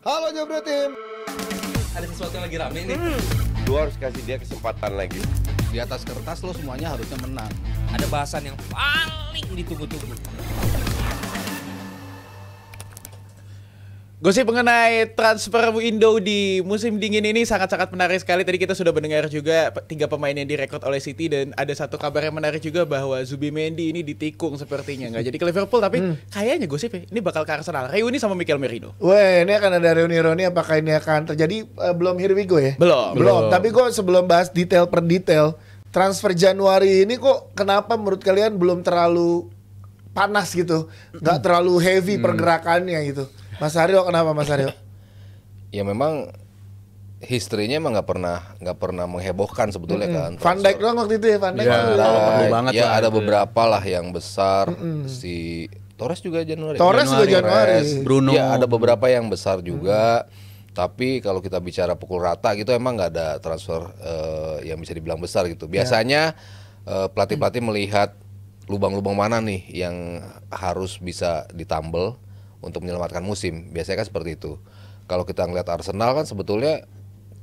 Halo Jobro Tim. Ada sesuatu yang lagi rame nih. Lu harus kasih dia kesempatan lagi. Di atas kertas lo semuanya harusnya menang. Ada bahasan yang paling ditunggu-tunggu. Gosip mengenai transfer window di musim dingin ini sangat-sangat menarik sekali. Tadi kita sudah mendengar juga 3 pemain yang direkrut oleh City, dan ada satu kabar yang menarik juga bahwa Zubimendi ini ditikung sepertinya. Nggak jadi ke Liverpool, tapi kayaknya gosip ya, ini bakal ke Arsenal. Reuni sama Mikel Merino. Weh, ini akan ada reuni-reuni, apakah ini akan terjadi? Belum here we go ya? Belum. Tapi kok sebelum bahas detail per detail, transfer Januari ini kok kenapa menurut kalian belum terlalu panas gitu? Nggak terlalu heavy pergerakannya gitu. Mas Aryo, kenapa Mas Aryo? Ya memang history-nya emang nggak pernah menghebohkan sebetulnya kan. Van Dijk doang waktu itu ya, Van Dijk. perlu banget ya lah ada itu. beberapa lah yang besar. Si Torres juga Januari. Torres juga Januari. Bruno. Ya ada beberapa yang besar juga. Tapi kalau kita bicara pukul rata gitu emang nggak ada transfer yang bisa dibilang besar gitu. Biasanya pelatih-pelatih melihat lubang-lubang mana nih yang harus bisa ditambal untuk menyelamatkan musim. Biasanya kan seperti itu. Kalau kita ngeliat Arsenal kan sebetulnya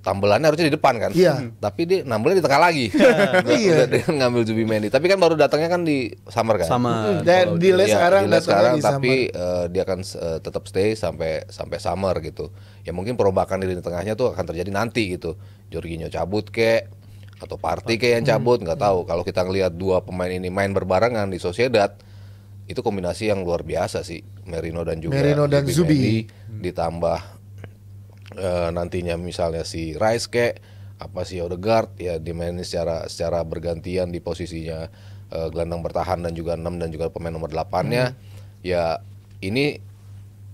tambelannya harusnya di depan kan. Iya. Tapi dia nambelnya di tengah lagi. Udah dengan ngambil Zubimendi. Tapi kan baru datangnya kan di summer kan. Sama. Dan delay sekarang delay sekarang di tapi summer. dia akan tetap stay sampai summer gitu. Ya mungkin perombakan di lini tengahnya tuh akan terjadi nanti gitu. Jorginho cabut kek atau Partey kayak yang cabut, nggak tahu. Kalau kita ngelihat dua pemain ini main berbarengan di Sociedad, itu kombinasi yang luar biasa sih. Merino dan Zubi. Ditambah nantinya misalnya si Rice kek apa si Odegaard ya dimainin secara bergantian di posisinya gelandang bertahan dan juga 6 dan juga pemain nomor 8-nya. Ya ini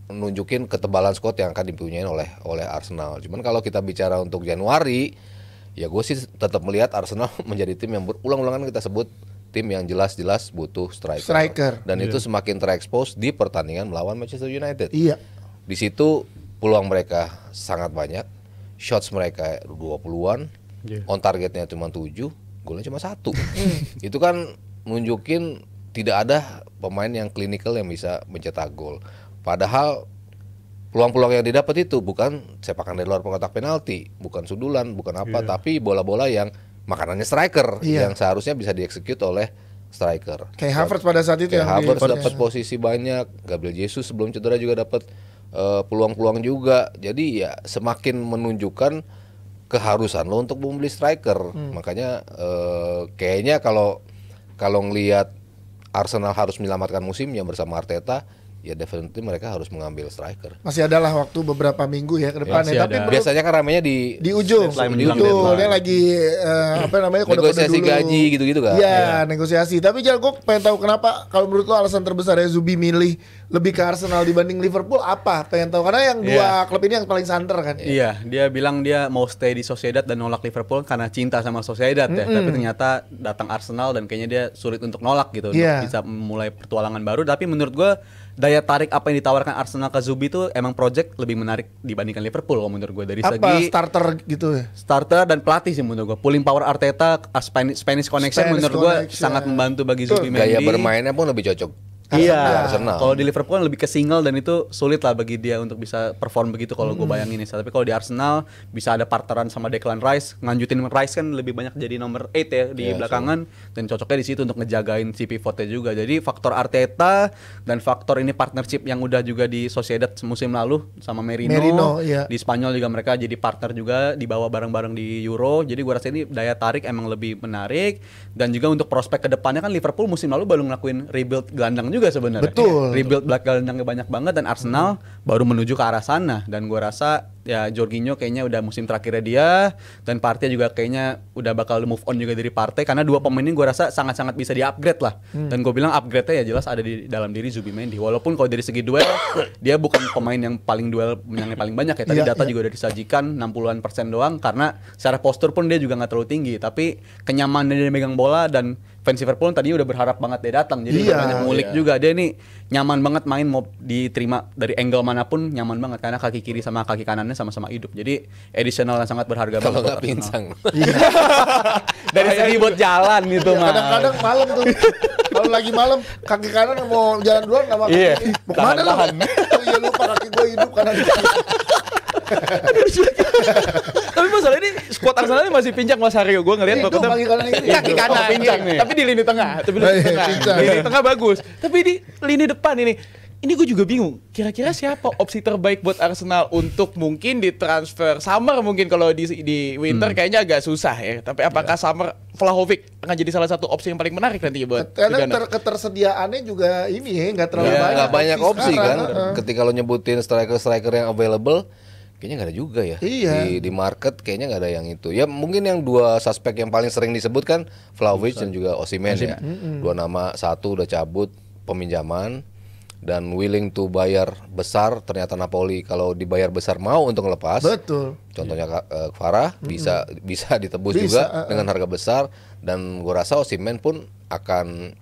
nunjukin ketebalan squad yang akan dipunyai oleh Arsenal. Cuman kalau kita bicara untuk Januari, ya gue sih tetap melihat Arsenal menjadi tim yang berulang-ulangan kita sebut tim yang jelas-jelas butuh striker. Dan itu semakin terekspos di pertandingan melawan Manchester United. Iya. Di situ peluang mereka sangat banyak, shots mereka 20-an, on targetnya cuma 7, golnya cuma 1. Itu kan nunjukin tidak ada pemain yang klinikal yang bisa mencetak gol. Padahal peluang-peluang yang didapat itu bukan sepakan dari luar kotak penalti, bukan sudulan, bukan apa, tapi bola-bola yang makanannya striker yang seharusnya bisa dieksekut oleh striker. Kayak Havertz pada saat itu Kayak yang Havertz dapat posisi banyak, Gabriel Jesus sebelum cedera juga dapat peluang-peluang juga. Jadi ya semakin menunjukkan keharusan lo untuk membeli striker. Makanya kayaknya kalau ngelihat Arsenal harus menyelamatkan musimnya bersama Arteta, ya definitely mereka harus mengambil striker. Masih adalah waktu beberapa minggu ya ke depannya. Tapi biasanya kan ramenya di ujung. Dia lagi apa namanya kode-kode negosiasi dulu. gaji gitu-gitu kan. Iya, negosiasi. Tapi jangan, gue pengen tahu kenapa kalau menurut lo alasan terbesar ya Zubi milih lebih ke Arsenal dibanding Liverpool apa? Pengen tahu karena yang dua klub ini yang paling santer kan. Iya, dia bilang dia mau stay di Sociedad dan nolak Liverpool karena cinta sama Sociedad ya. Tapi ternyata datang Arsenal dan kayaknya dia sulit untuk nolak gitu untuk bisa memulai pertualangan baru. Tapi menurut gue daya tarik apa yang ditawarkan Arsenal ke Zubi itu emang project lebih menarik dibandingkan Liverpool kalau menurut gue dari segi starter gitu ya. Starter dan pelatih sih menurut gue. Pulling power Arteta, Spanish connection menurut gue sangat membantu bagi Zubimendi. Gaya bermainnya pun lebih cocok. Iya, kalau di Liverpool kan lebih ke single dan itu sulit lah bagi dia untuk bisa perform begitu kalau gue bayangin ya. Tapi kalau di Arsenal bisa ada partneran sama Declan Rice, nganjutin Rice kan lebih banyak jadi nomor 8 ya di belakangan dan cocoknya di situ untuk ngejagain si pivotnya juga. Jadi faktor Arteta dan faktor ini partnership yang udah juga di Sociedad musim lalu sama Merino di Spanyol juga mereka jadi partner juga dibawa bareng-bareng di Euro. Jadi gue rasa ini daya tarik emang lebih menarik dan juga untuk prospek kedepannya kan Liverpool musim lalu baru ngelakuin rebuild gelandang juga sebenarnya. Betul. Rebuild black gelandangnya banyak banget dan Arsenal baru menuju ke arah sana dan gue rasa ya Jorginho kayaknya udah musim terakhirnya dia dan Partey juga kayaknya udah bakal move on juga dari Partey karena dua pemain ini gue rasa sangat-sangat bisa di-upgrade lah. Dan gue bilang upgrade-nya ya jelas ada di dalam diri Zubimendi. Walaupun kalau dari segi duel dia bukan pemain yang paling duel yang paling banyak ya. Tadi data juga udah disajikan 60% doang karena secara postur pun dia juga nggak terlalu tinggi tapi kenyamanan dia megang bola dan fans Liverpool tadinya udah berharap banget dia datang jadi banyak ngulik juga dia nih nyaman banget main mau diterima dari angle manapun nyaman banget karena kaki kiri sama kaki kanannya sama-sama hidup jadi additional yang sangat berharga banget kalau nggak pincang dari segi buat jalan gitu mah kadang-kadang malam tuh kalau lagi malam kaki kanan mau jalan duluan sama kaki kiri mau kemana lu? Oh iya lupa kaki gue hidup kanan Tapi masalah ini squad Arsenal ini masih pincang Mas Aryo. Gue ngeliat Itu kaki kanan ini. kaki kanan pincang nih. Tapi di lini tengah, Pincang. Lini tengah bagus. Tapi di lini depan ini gue juga bingung. Kira-kira siapa opsi terbaik buat Arsenal untuk mungkin ditransfer Summer mungkin kalau di winter kayaknya agak susah ya. Tapi apakah Summer Vlahovic akan jadi salah satu opsi yang paling menarik nanti buat Karena Ghana? ketersediaannya juga ini ya nggak terlalu Ya, banyak. nggak banyak opsi kan. sekarang. Ketika lo nyebutin striker yang available, kayaknya nggak ada juga ya. Iya. Di market kayaknya nggak ada yang itu. Ya mungkin yang dua suspek yang paling sering disebut kan Vlahovic dan juga Osimhen ya. Dua nama, satu udah cabut peminjaman dan willing to bayar besar. Ternyata Napoli kalau dibayar besar mau untuk ngelepas. Betul. Contohnya Farah bisa ditebus Bisa, juga dengan harga besar, dan gue rasa Osimhen pun akan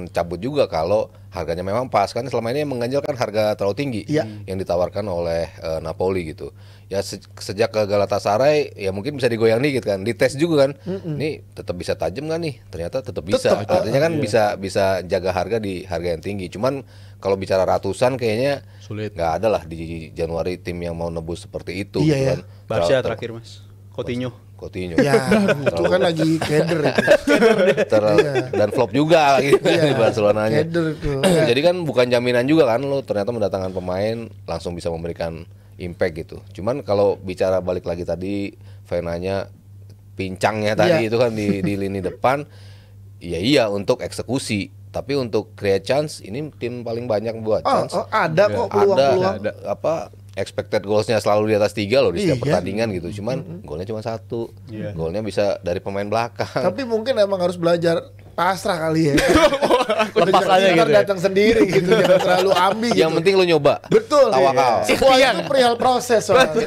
cabut juga kalau harganya memang pas, kan selama ini yang mengganjal kan harga terlalu tinggi yang ditawarkan oleh Napoli gitu. Ya sejak ke Galatasaray ya mungkin bisa digoyang dikit kan, dites juga kan. Ini tetap bisa tajam kan nih? Ternyata tetap bisa. Artinya kan bisa jaga harga di harga yang tinggi. Cuman kalau bicara ratusan kayaknya Sulit. nggak ada lah di Januari tim yang mau nebus seperti itu. Iya, gitu ya. kan. Barca terakhir Mas. Coutinho. Coutinho. Ya, itu kan lagi keder itu. Dan flop juga gitu di Barcelonanya. Keder itu. Jadi kan bukan jaminan juga kan lo ternyata mendatangkan pemain langsung bisa memberikan impact gitu. Cuman kalau bicara balik lagi tadi Venanya pincangnya tadi itu kan di lini depan, iya untuk eksekusi. Tapi untuk create chance ini tim paling banyak buat chance. Ada kok peluang-peluang. Ada apa expected goalsnya selalu di atas 3 loh di setiap pertandingan gitu. Cuman golnya cuma 1. Golnya bisa dari pemain belakang. Tapi mungkin emang harus belajar pasrah kali ya. Lepas aja gitu ya. Datang sendiri gitu, jangan terlalu ambi gitu. Yang penting lo nyoba. Betul. Tawakal. Semua itu perihal proses soalnya.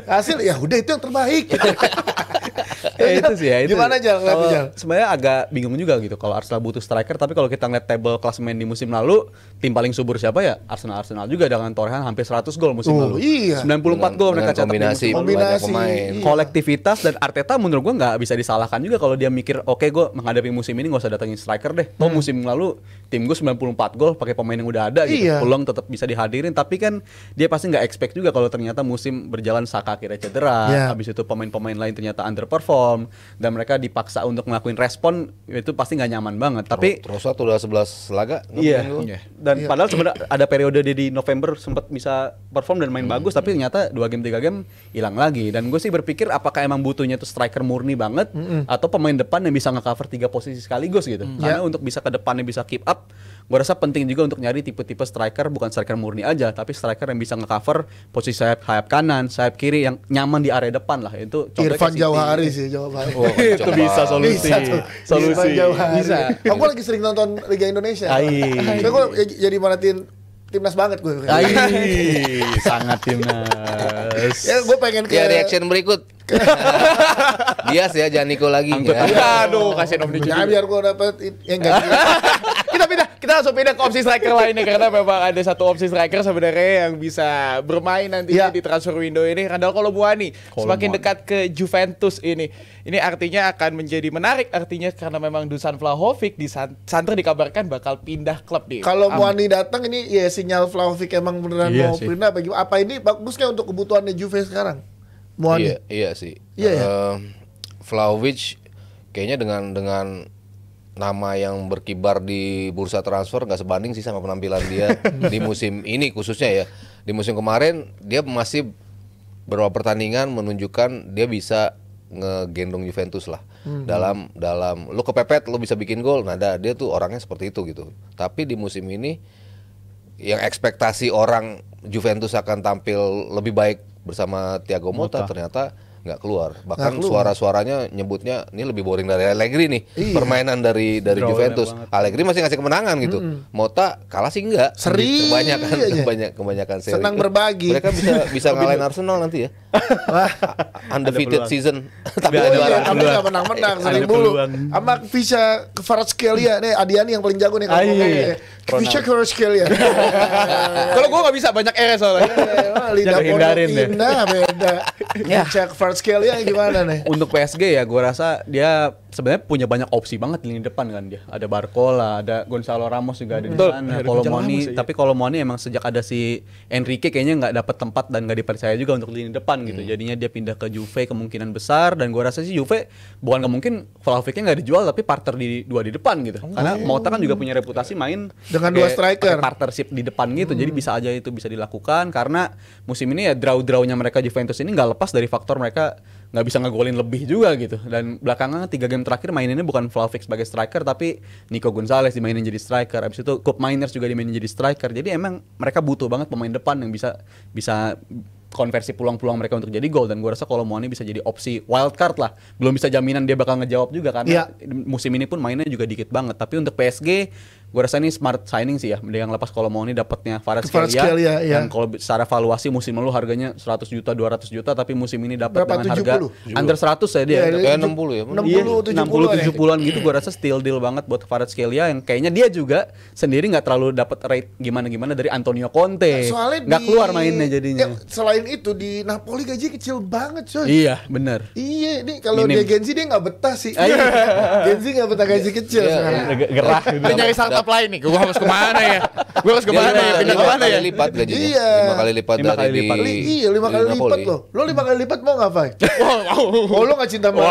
Hasil ya udah itu yang terbaik. Itu sih ya. Itu. Gimana Jal? Kalau Jal? sebenarnya agak bingung juga gitu kalau Arsenal butuh striker, tapi kalau kita ngeliat table klasemen di musim lalu, tim paling subur siapa ya? Arsenal juga dengan torehan hampir 100 gol musim lalu. Iya. 94 gol mereka cetak di kombinasi musim lalu. banyak pemain. Iya. Kolektivitas dan Arteta menurut gua nggak bisa disalahkan juga kalau dia mikir oke gue menghadapi musim ini nggak usah datangin striker deh. Toh musim lalu tim gue 94 gol pakai pemain yang udah ada gitu. Iya. Peluang tetap bisa dihadirin, tapi kan dia pasti nggak expect juga kalau ternyata musim berjalan Saka akhirnya cedera, Iya. habis itu pemain-pemain lain ternyata underperform dan mereka dipaksa untuk ngelakuin respon, itu pasti nggak nyaman banget. Tapi Trossard udah 11 laga iya. ngebikin gol. Dan padahal sebenarnya ada periode dia di November sempat bisa perform dan main bagus, tapi ternyata 2 game 3 game hilang lagi. Dan gue sih berpikir apakah emang butuhnya tuh striker murni banget atau pemain depan yang bisa nge-cover 3 posisi sekaligus gitu. Karena untuk bisa ke depannya bisa keep up, gue rasa penting juga untuk nyari tipe-tipe striker, bukan striker murni aja, tapi striker yang bisa nge-cover posisi sayap kanan, sayap kiri yang nyaman di area depan lah. Itu contohnya Irfan kayak City. Jauhari sih jawabannya. Oh, Itu kenceng bisa banget. solusi. Bisa tuh. Solusi. Irfan Jauhari. Bisa. Aku lagi sering nonton Liga Indonesia. Ai. Soalnya gue jadi merhatiin timnas banget gue. Sangat timnas. Ya gue pengen ke Ya reaction berikut. Dias ya, jangan Niko lagi. Ya. Aduh, kasih Om Niko. Nah, biar gue dapet yang enggak. Kita langsung pindah ke opsi striker lainnya karena memang ada satu opsi striker sebenarnya yang bisa bermain nantinya di transfer window ini. Randal Kolomuani semakin dekat ke Juventus ini. Ini artinya akan menjadi menarik artinya karena memang Dusan Vlahovic di Santer dikabarkan bakal pindah klub nih. Kalau Muani datang ini ya sinyal Vlahovic emang beneran Iya mau sih. pindah apa ini bagus nggak untuk kebutuhannya Juve sekarang? Muani. Iya sih. Iya ya? Vlahovic kayaknya dengan nama yang berkibar di bursa transfer nggak sebanding sih sama penampilan dia di musim ini khususnya ya. Di musim kemarin dia masih beberapa pertandingan menunjukkan dia bisa ngegendong Juventus lah. Dalam lu kepepet lu bisa bikin gol. Nah, dia tuh orangnya seperti itu gitu. Tapi di musim ini yang ekspektasi orang Juventus akan tampil lebih baik bersama Thiago Motta ternyata nggak keluar. Bahkan suara-suaranya nyebutnya ini lebih boring dari Allegri nih. Permainan dari Juventus. Allegri masih ngasih kemenangan gitu. Motta kalah sih enggak. Seri Kebanyakan seri. Senang berbagi. Mereka bisa ngalahin Arsenal nanti ya. Undefeated season. Tapi Tapi nggak menang-menang sering mulu. Sama Visca Kvaratskhelia nih Adiani yang paling jago nih kalau ngomongnya. Visca Kvaratskhelia. Kalau gue nggak bisa banyak RS soalnya. Lidah Jangan hindarin pondok deh. indah beda. Visca Kvaratskhelia gimana nih? Untuk PSG ya gue rasa dia sebenarnya punya banyak opsi banget di lini depan kan dia. Ada Barcola, ada Gonzalo Ramos juga ada di Betul. sana. Ada Kalau Gonzalo Moni, Ramos, iya. tapi kalau Moni emang sejak ada si Enrique kayaknya nggak dapat tempat dan nggak dipercaya juga untuk lini depan gitu. Jadinya dia pindah ke Juve kemungkinan besar, dan gua rasa sih Juve bukan nggak mungkin Vlahovicnya nggak dijual tapi partner di depan gitu. Karena Mota kan juga punya reputasi main Dengan pakai- dua striker. pakai partnership di depan gitu. Jadi bisa aja itu bisa dilakukan karena musim ini ya draw-drawnya mereka Juventus ini nggak lepas dari faktor mereka nggak bisa ngegolin lebih juga gitu. Dan belakangan 3 game terakhir maininnya bukan Vlahovic sebagai striker tapi Nico Gonzalez dimainin jadi striker. Abis itu Koop Mainers juga dimainin jadi striker. Jadi emang mereka butuh banget pemain depan yang bisa konversi peluang-peluang mereka untuk jadi gol, dan gue rasa kalau Moni bisa jadi opsi wild card lah. Belum bisa jaminan dia bakal ngejawab juga karena musim ini pun mainnya juga dikit banget. Tapi untuk PSG gue rasa ini smart signing sih ya. Dia yang lepas kalau Moni dapatnya Kvaratskhelia, iya. dan kalau secara valuasi musim lalu harganya 100 juta 200 juta tapi musim ini dapat Berapa, dengan harga 70? under 100 ya dia. Iya, Dapat- Kayak 60 ya. 60, 70-an 60-70an gitu. Gue rasa steal deal banget buat Kvaratskhelia yang kayaknya dia juga sendiri nggak terlalu dapat rate gimana-gimana dari Antonio Conte. Soalnya Nggak keluar mainnya jadinya. Selain itu di Napoli gaji kecil banget coy. Iya, bener. Iya, ini kalau Minim. dia Genzi dia nggak betah sih. Iya. Genzi nggak betah gaji kecil Iya, sekarang. Gerah gitu. Dia nyari startup lain nih. Gue harus kemana ya? Gue harus Dia kemana ya? Pindah lima kemana ya? kali lipat gajinya. Iya. 5 kali lipat 5 dari kali lipat. di Iya, 5 kali di lipat Napoli. loh. Lo 5 kali lipat mau nggak, Fai? Oh, lo nggak cinta sama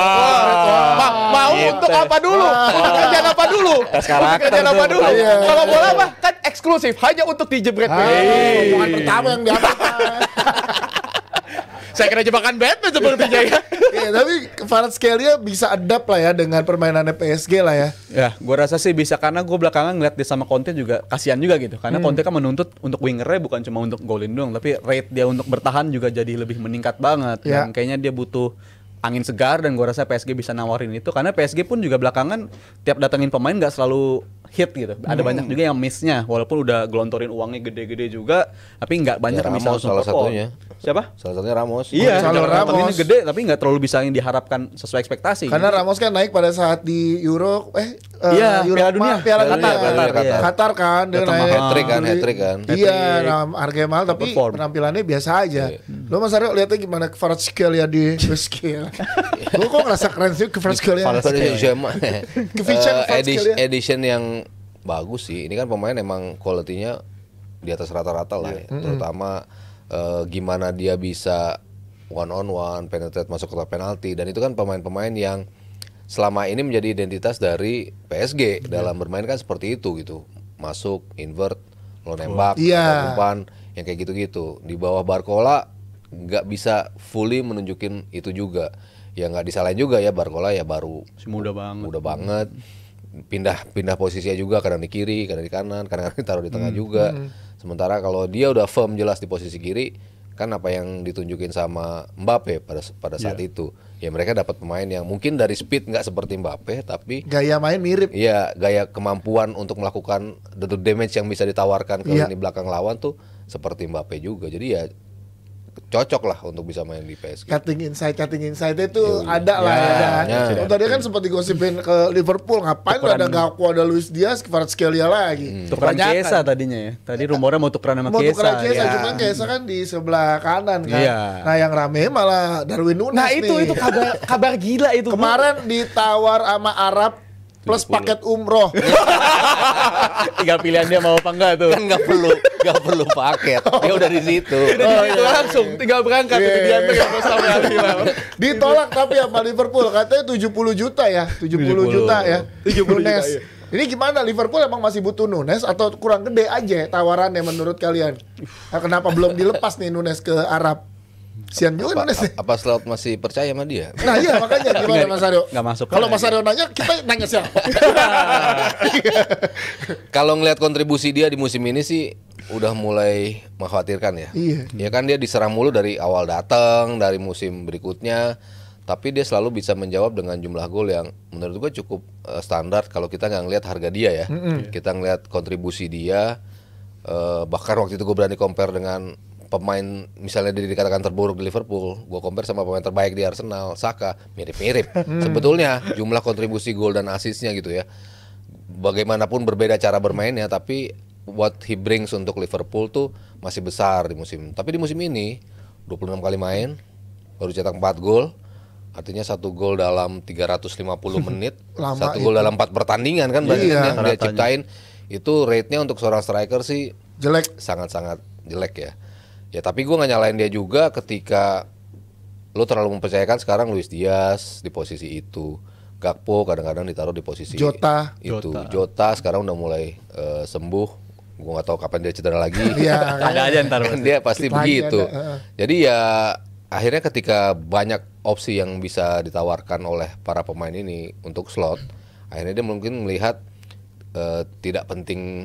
Mau untuk apa dulu? Untuk kerjaan apa dulu? Tes karakter Kerjaan apa tuh, dulu? iya. Kalau bola mah kan eksklusif, hanya untuk dijebret. Omongan pertama yang diambil. Saya kira jebakan Batman sepertinya ya. Iya, tapi Kvaratskhelia bisa adapt lah ya dengan permainannya PSG lah ya. Ya, gue rasa sih bisa karena gue belakangan ngeliat dia sama Conte juga kasihan juga gitu. Karena Conte kan menuntut untuk wingernya bukan cuma untuk golin doang, tapi rate dia untuk bertahan juga jadi lebih meningkat banget. Ya. Dan kayaknya dia butuh angin segar dan gue rasa PSG bisa nawarin itu karena PSG pun juga belakangan tiap datengin pemain nggak selalu hit gitu. Ada banyak juga yang missnya walaupun udah gelontorin uangnya gede-gede juga, tapi nggak banyak Ya, yang bisa Ramos langsung salah perform. satunya. Siapa? Salah satunya Ramos. Iya, Gonzalo Ramos. Ramos gede tapi nggak terlalu bisa yang diharapkan sesuai ekspektasi. Karena Ramos kan naik pada saat di Euro Iya, Euro Piala Dunia. Piala Piala Dunia. Dunia, Qatar. Qatar kan dia Datang naik. hat-trick kan, hat-trick kan. Iya, nah, harganya mahal tapi Perform. penampilannya biasa aja. Lo Mas Aryo lihatnya gimana Kvaratskhelia di PSG. Lo kok ngerasa keren sih Kvaratskhelia? Edition yang bagus sih. Ini kan pemain emang quality-nya di atas rata-rata lah ya. Terutama gimana dia bisa one on one, penetrate masuk ke kotak penalti, dan itu kan pemain-pemain yang selama ini menjadi identitas dari PSG dalam bermain kan seperti itu gitu. Masuk, invert, lo nembak, Iya. umpan, yang kayak gitu-gitu. Di bawah Barcola nggak bisa fully menunjukin itu juga. Ya nggak disalahin juga ya, Barcola ya baru Si muda banget. mudah banget, pindah posisinya juga, kadang di kiri, kadang di kanan, kadang-kadang ditaruh di tengah juga. Sementara kalau dia udah firm jelas di posisi kiri, kan apa yang ditunjukin sama Mbappe pada saat itu, ya mereka dapat pemain yang mungkin dari speed nggak seperti Mbappe, tapi Gaya main mirip. iya gaya kemampuan untuk melakukan the damage yang bisa ditawarkan ke Iya. lini belakang lawan tuh seperti Mbappe juga. Jadi ya cocok lah untuk bisa main di PSG. Cutting inside itu ada lah ya. Ya. Oh, tadi kan sempat digosipin ke Liverpool, ngapain Tukeran. ada Gakpo, ada Luis Diaz, Kvaratskhelia lagi. Tukeran Kebanyakan. Chiesa tadinya ya. Tadi rumornya mau tukeran sama Mau Chiesa. tukeran Chiesa, ya. cuman Chiesa kan di sebelah kanan kan. Iya. Nah yang rame malah Darwin Nunes Nah itu nih. kabar gila itu. Kemarin ditawar sama Arab plus 70. paket umroh. Tinggal pilihan dia mau apa enggak tuh. Kan nggak perlu paket, dia udah di situ. Itu langsung tinggal berangkat itu diantar ya bersama Al Hilal. Ditolak tapi sama Liverpool katanya 70 juta ya, 70 juta ya. 70 juta, Nunes. iya. Ini gimana, Liverpool emang masih butuh Nunes atau kurang gede aja tawarannya menurut kalian? Nah, kenapa belum dilepas nih Nunes ke Arab? Sian juga Nunes nih. Apa Slot masih percaya sama dia? Nah iya makanya gimana Mas Aryo? Nggak masuk. Kalau Mas Aryo nanya, kita nanya siapa? Kalau ngelihat kontribusi dia di musim ini sih udah mulai mengkhawatirkan ya. Iya. Ya kan dia diserang mulu dari awal datang, dari musim berikutnya, tapi dia selalu bisa menjawab dengan jumlah gol yang menurut gue cukup standar kalau kita nggak ngelihat harga dia ya. Kita ngelihat kontribusi dia, bahkan waktu itu gue berani compare dengan pemain misalnya dia dikatakan terburuk di Liverpool, gue compare sama pemain terbaik di Arsenal, Saka, mirip-mirip. Sebetulnya jumlah kontribusi gol dan asisnya gitu ya. Bagaimanapun berbeda cara bermainnya, tapi what he brings untuk Liverpool tuh masih besar di musim. Tapi di musim ini 26 kali main, baru cetak 4 gol, Artinya 1 gol dalam 350 menit, Lama 1 gol itu. dalam 4 pertandingan kan berarti Iya. yang dia ciptain itu rate-nya untuk seorang striker sih Jelek. sangat-sangat jelek ya. Ya tapi gue nggak nyalain dia juga ketika lo terlalu mempercayakan sekarang Luis Diaz di posisi itu, Gakpo kadang-kadang ditaruh di posisi Jota. itu, Jota sekarang udah mulai sembuh. Gue nggak tahu kapan dia cedera lagi. Iya. Ada aja ntar Kan pasti. dia pasti Dikit lagi begitu. ada, Jadi ya akhirnya ketika banyak opsi yang bisa ditawarkan oleh para pemain ini untuk slot, akhirnya dia mungkin melihat tidak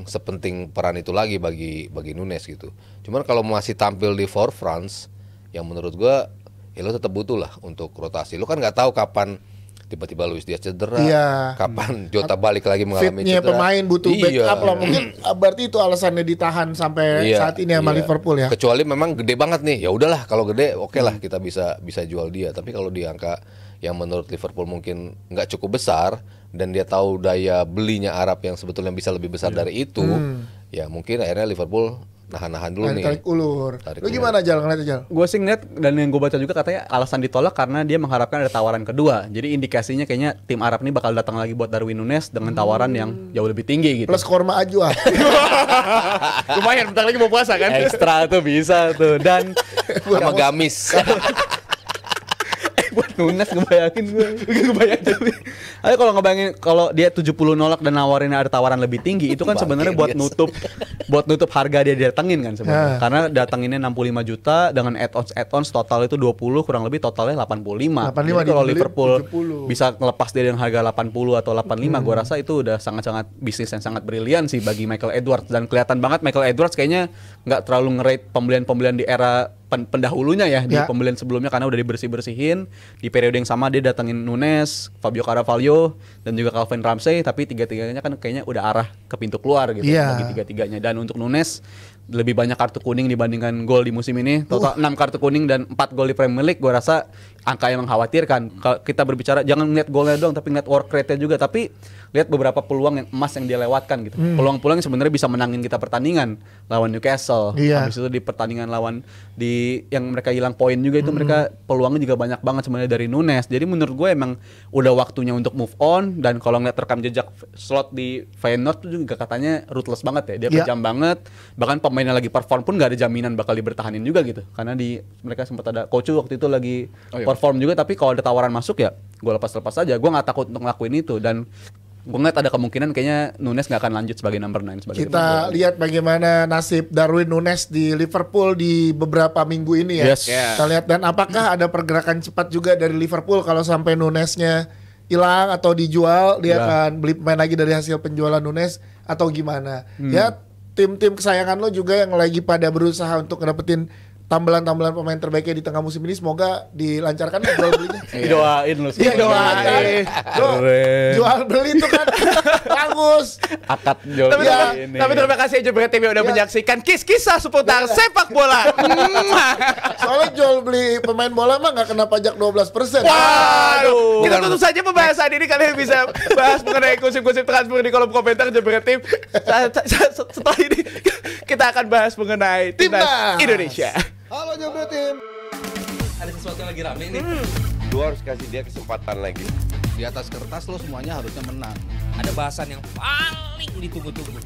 sepenting peran itu lagi bagi Nunes gitu. Cuman kalau masih tampil di forefront, yang menurut gua ya lo tetap butuh lah untuk rotasi. Lo kan nggak tahu kapan tiba-tiba Luis Diaz cedera, Iya. kapan Jota balik lagi mengalami Fitnya cedera. pemain butuh Iya. backup lah. Mungkin berarti itu alasannya ditahan sampai Iya, saat ini sama iya. Liverpool ya. Kecuali memang gede banget nih, ya udahlah kalau gede oke lah kita bisa jual dia. Tapi kalau di angka yang menurut Liverpool mungkin nggak cukup besar dan dia tahu daya belinya Arab yang sebetulnya bisa lebih besar dari itu, ya mungkin akhirnya Liverpool nahan-nahan dulu nih. Tarik ulur. Tarik Lu ulur. gimana Jal ngeliatnya Jal? Gue sih ngeliat dan yang gue baca juga katanya alasan ditolak karena dia mengharapkan ada tawaran kedua. Jadi indikasinya kayaknya tim Arab ini bakal datang lagi buat Darwin Nunes dengan tawaran yang jauh lebih tinggi gitu. Plus korma ajwa. Lumayan bentar lagi mau puasa kan. Ekstra tuh bisa tuh dan Sama Gamis. buat Nunes ngebayangin gue. Tapi ayo kalau ngebayangin kalau dia 70 nolak dan nawarin ada tawaran lebih tinggi itu kan Bangke sebenarnya dia. buat nutup harga dia datengin kan sebenarnya. Nah. Karena datanginnya 65 juta dengan add-ons total itu 20 kurang lebih totalnya 85. 85 Jadi kalau dibeli Liverpool 70. bisa ngelepas dia dengan harga 80 atau 85 gue rasa itu udah sangat-sangat bisnis yang sangat brilian sih bagi Michael Edwards dan kelihatan banget Michael Edwards kayaknya nggak terlalu nge-rate pembelian-pembelian di era pendahulunya ya di Ya. pembelian sebelumnya karena udah dibersih-bersihin di periode yang sama dia datengin Nunes, Fabio Carvalho dan juga Calvin Ramsey tapi tiga-tiganya kan kayaknya udah arah ke pintu keluar gitu Iya. bagi tiga-tiganya dan untuk Nunes lebih banyak kartu kuning dibandingkan gol di musim ini total 6 kartu kuning dan 4 gol di Premier League gue rasa angka yang mengkhawatirkan. Kalau kita berbicara jangan ngeliat golnya doang tapi ngeliat work rate-nya juga tapi lihat beberapa peluang yang emas yang dia lewatkan gitu. Peluang-peluang yang sebenarnya bisa menangin kita pertandingan lawan Newcastle. Iya. Habis itu di pertandingan lawan di yang mereka hilang poin juga itu mereka peluangnya juga banyak banget sebenarnya dari Nunes. Jadi menurut gue emang udah waktunya untuk move on dan kalau ngeliat rekam jejak slot di Feyenoord itu juga katanya ruthless banget ya. Dia Iya. kejam banget. Bahkan pemainnya lagi perform pun gak ada jaminan bakal dibertahanin juga gitu. Karena mereka sempat ada coach waktu itu lagi perform juga tapi kalau ada tawaran masuk ya gue lepas-lepas aja. Gue nggak takut untuk ngelakuin itu dan gue ngeliat ada kemungkinan kayaknya Nunes nggak akan lanjut sebagai number 9 sebagai Kita lihat bagaimana nasib Darwin Nunes di Liverpool di beberapa minggu ini ya. Yes. Kita lihat dan apakah ada pergerakan cepat juga dari Liverpool kalau sampai Nunesnya hilang atau dijual dia Ya. akan beli pemain lagi dari hasil penjualan Nunes atau gimana. Ya tim-tim kesayangan lo juga yang lagi pada berusaha untuk ngedapetin tambalan-tambalan pemain terbaiknya di tengah musim ini semoga dilancarkan ya jual belinya. Doain lu Iya doain. Keren. Jual beli itu kan bagus. Akad jual Tapi, Ya. tapi terima kasih aja berarti yang udah Ya. menyaksikan kisah seputar sepak bola. Soalnya jual beli pemain bola mah nggak kena pajak 12%. Waduh. Kita Bukan. tutup saja pembahasan ini. Kalian bisa bahas mengenai gosip-gosip transfer di kolom komentar Jebret Tim. Setelah ini kita akan bahas mengenai timnas Timnas. Indonesia. Halo Jebret Tim. Ada sesuatu yang lagi rame nih. Lu harus kasih dia kesempatan lagi. Di atas kertas lo semuanya harusnya menang. Ada bahasan yang paling ditunggu-tunggu.